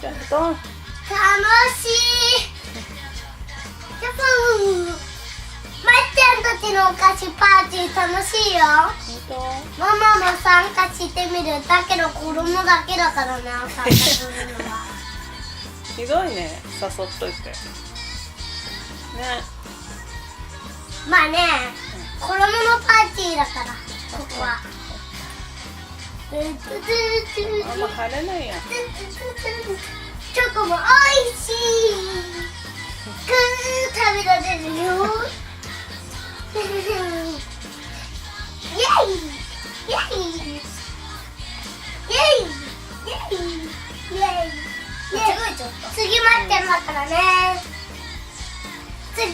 ちょっと楽しい。やっぱまっちゃんたちのお菓子パーティー楽しいよ。ママも参加してみる。だけど子供だけだからね、参加するのは。ひどいね、誘っといてね。まあね、子供のパーティーだから、ここは。あんま晴れないや。チョコもおいしい。食べられるよ。イエイイエイイエイイエイイエイ。次まっちゃんだからね。次まっ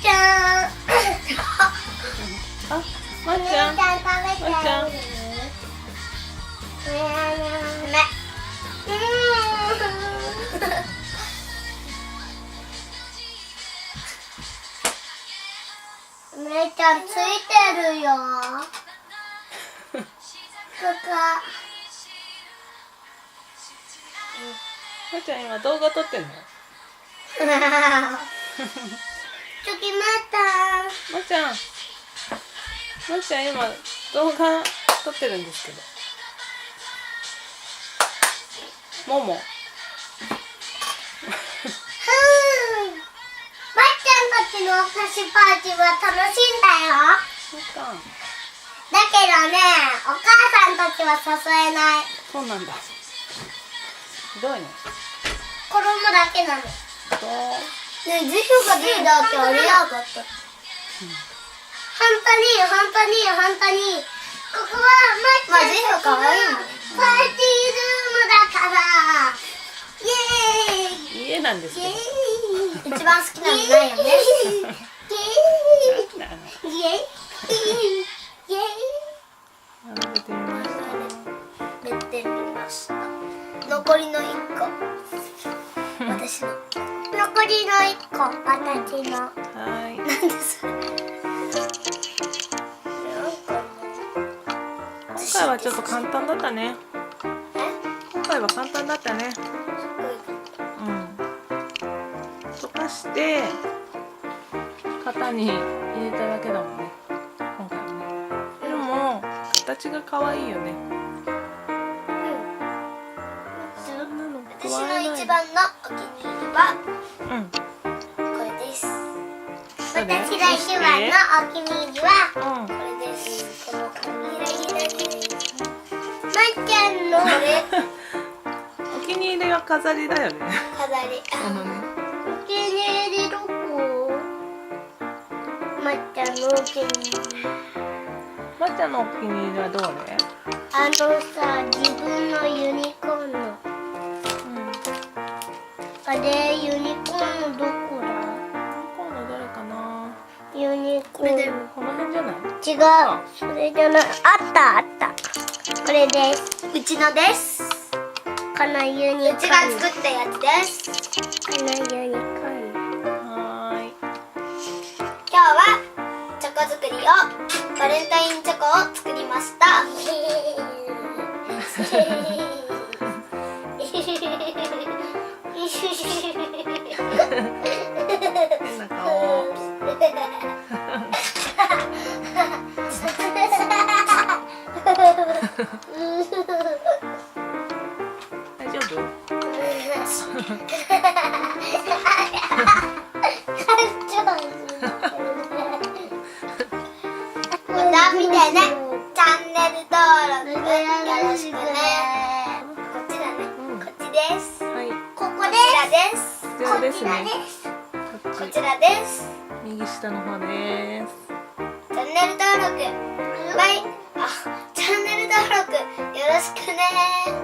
ちゃん。あ、まっちゃん。食べちゃう。めいちゃんついてるよ。まっちゃん今動画撮ってんの？ちょきまったまっちゃん今動画撮ってるんですけど。もも。まっちゃんたちのお菓子パーティーは楽しいんだよ。そっか。だけどね、お母さんたちは誘えない。そうなんだ。ひどいね。子供だけなの。ね、辞書が出るだってあれやがった。本当に。ここはまあ辞書かわいいもん。パーティールームだから。イエーイ。家なんですけど。一番好きなのないよね。イエーイ。並べてみました。出てみました。残りの1個。私の。残りの1個。私の。はい。なんでそれ。今回はちょっと簡単だったね。今回は簡単だったね。溶かして型に入れただけだもんね。今回はね。でも形が可愛いよね。私の一番のお気に入りはこれです。私の一番のお気に入りはこれです。この紙入れです。まっちゃんのお気に入りは飾りだよね。飾り。お気に入りどこ？まっちゃんのお気に入り。まっちゃんのお気に入りはどれ？さ、自分のユニコーンの。あれ、ユニコーンどこだ？ユニコーンのどれかな？ユニコーン。この辺じゃない？違う。それじゃない。あった。これです。うちのです。このユニコーン。うちが作ったやつです。このユニコーン。今日はチョコ作りをバレンタインチョコを作りました。変な顔。大丈夫？見てね。チャンネル登録よろしくね。こっちだね。こっちです。はい。ここです。こちらですね。こちらです。右下の方です。チャンネル登録。チャンネル登録よろしくね。